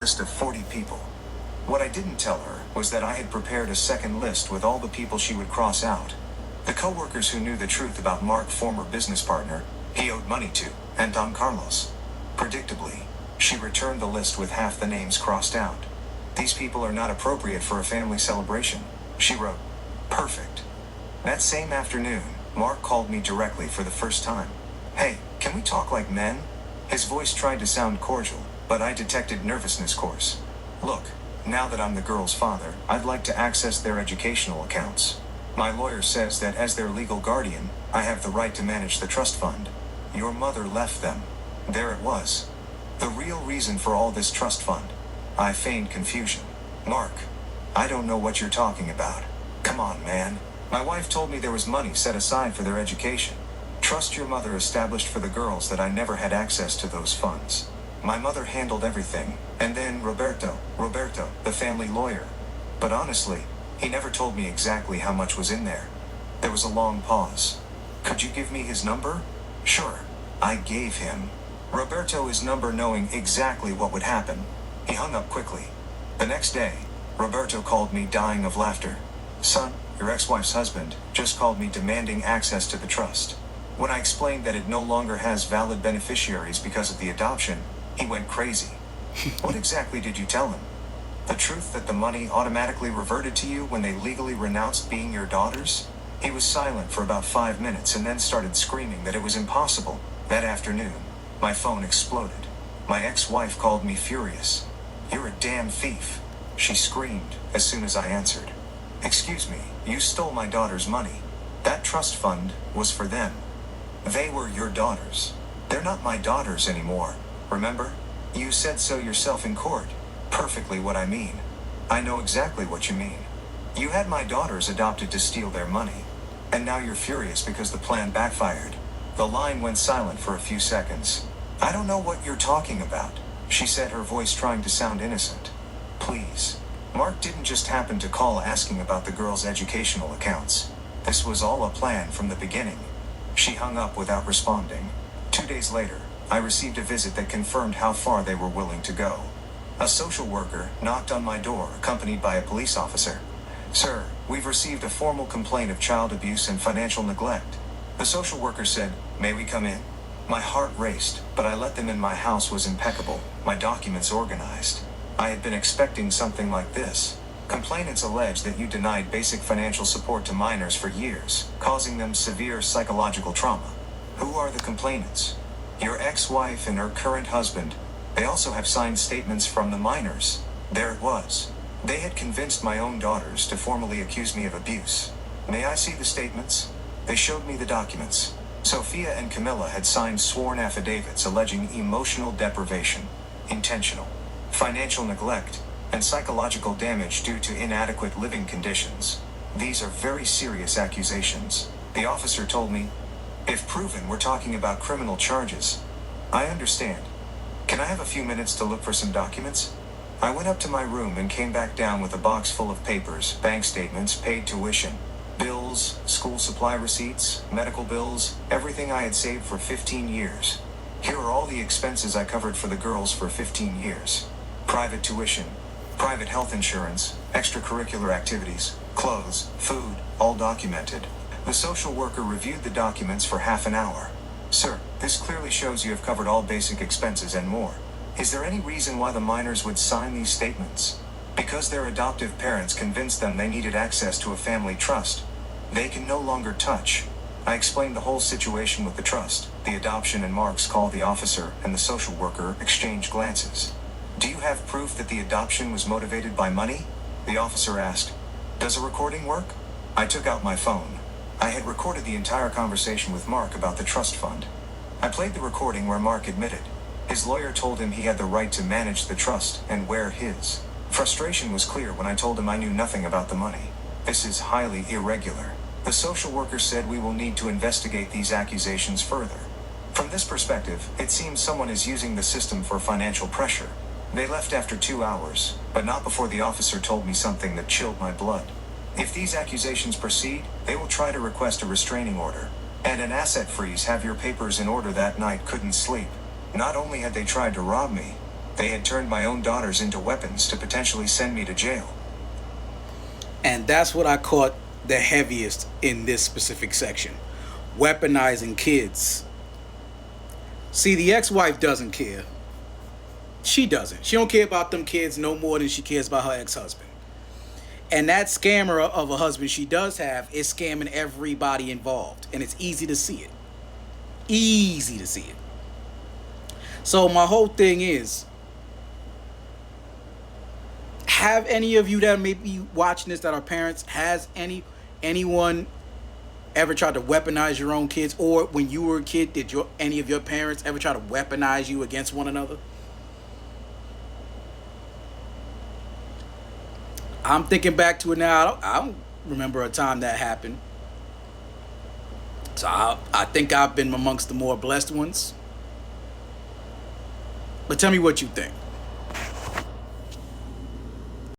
list of 40 people. What I didn't tell her was that I had prepared a second list with all the people she would cross out. The co-workers who knew the truth about Mark, former business partner, he owed money to, and Don Carlos. Predictably, she returned the list with half the names crossed out. These people are not appropriate for a family celebration, she wrote. Perfect. That same afternoon, Mark called me directly for the first time. Hey, can we talk like men? His voice tried to sound cordial, but I detected nervousness course. Look, now that I'm the girl's father, I'd like to access their educational accounts. My lawyer says that as their legal guardian, I have the right to manage the trust fund. Your mother left them. There it was. The real reason for all this trust fund. I feigned confusion. Mark, I don't know what you're talking about. Come on, man. My wife told me there was money set aside for their education. Trust your mother established for the girls that I never had access to those funds. My mother handled everything, and then Roberto, the family lawyer. But honestly, he never told me exactly how much was in there. There was a long pause. Could you give me his number? Sure. I gave him Roberto his number, knowing exactly what would happen. He hung up quickly. The next day, Roberto called me, dying of laughter. Son, your ex-wife's husband just called me demanding access to the trust. When I explained that it no longer has valid beneficiaries because of the adoption, he went crazy. What exactly did you tell him? The truth that the money automatically reverted to you when they legally renounced being your daughters? He was silent for about 5 minutes and then started screaming that it was impossible. That afternoon, my phone exploded. My ex-wife called me furious. You're a damn thief, she screamed as soon as I answered. Excuse me, you stole my daughter's money. That trust fund was for them. They were your daughters. They're not my daughters anymore. Remember? You said so yourself in court. Perfectly what I mean. I know exactly what you mean. You had my daughters adopted to steal their money. And now you're furious because the plan backfired. The line went silent for a few seconds. I don't know what you're talking about, she said, her voice trying to sound innocent. Please. Mark didn't just happen to call asking about the girls' educational accounts. This was all a plan from the beginning. She hung up without responding. 2 days later, I received a visit that confirmed how far they were willing to go. A social worker knocked on my door, accompanied by a police officer. Sir, we've received a formal complaint of child abuse and financial neglect. The social worker said, may we come in? My heart raced, but I let them in. My house was impeccable, my documents organized. I had been expecting something like this. Complainants allege that you denied basic financial support to minors for years, causing them severe psychological trauma. Who are the complainants? Your ex-wife and her current husband. They also have signed statements from the minors. There it was. They had convinced my own daughters to formally accuse me of abuse. May I see the statements? They showed me the documents. Sophia and Camilla had signed sworn affidavits alleging emotional deprivation, intentional, financial neglect, and psychological damage due to inadequate living conditions. These are very serious accusations. The officer told me, if proven, we're talking about criminal charges. I understand. Can I have a few minutes to look for some documents? I went up to my room and came back down with a box full of papers, bank statements, paid tuition, bills, school supply receipts, medical bills, everything I had saved for 15 years. Here are all the expenses I covered for the girls for 15 years. Private tuition, private health insurance, extracurricular activities, clothes, food, all documented. The social worker reviewed the documents for half an hour. Sir, this clearly shows you have covered all basic expenses and more. Is there any reason why the minors would sign these statements? Because their adoptive parents convinced them they needed access to a family trust. They can no longer touch. I explained the whole situation with the trust, the adoption, and Mark's call. The officer and the social worker exchanged glances. Do you have proof that the adoption was motivated by money? The officer asked. Does a recording work? I took out my phone. I had recorded the entire conversation with Mark about the trust fund. I played the recording where Mark admitted. His lawyer told him he had the right to manage the trust and wear his. Frustration was clear when I told him I knew nothing about the money. This is highly irregular. The social worker said we will need to investigate these accusations further. From this perspective, it seems someone is using the system for financial pressure. They left after 2 hours, but not before the officer told me something that chilled my blood. If these accusations proceed, they will try to request a restraining order and an asset freeze. Have your papers in order. That night couldn't sleep. Not only had they tried to rob me, They had turned my own daughters into weapons to potentially send me to jail. And that's what I caught the heaviest in this specific section. Weaponizing kids. See, the ex-wife doesn't care. She doesn't. She don't care about them kids no more than she cares about her ex-husband. And that scammer of a husband she does have is scamming everybody involved. And it's easy to see it. Easy to see it. So my whole thing is, have any of you that may be watching this that are parents, has anyone ever tried to weaponize your own kids? Or when you were a kid, did any of your parents ever try to weaponize you against one another? I'm thinking back to it now. I don't remember a time that happened. So I think I've been amongst the more blessed ones. But tell me what you think.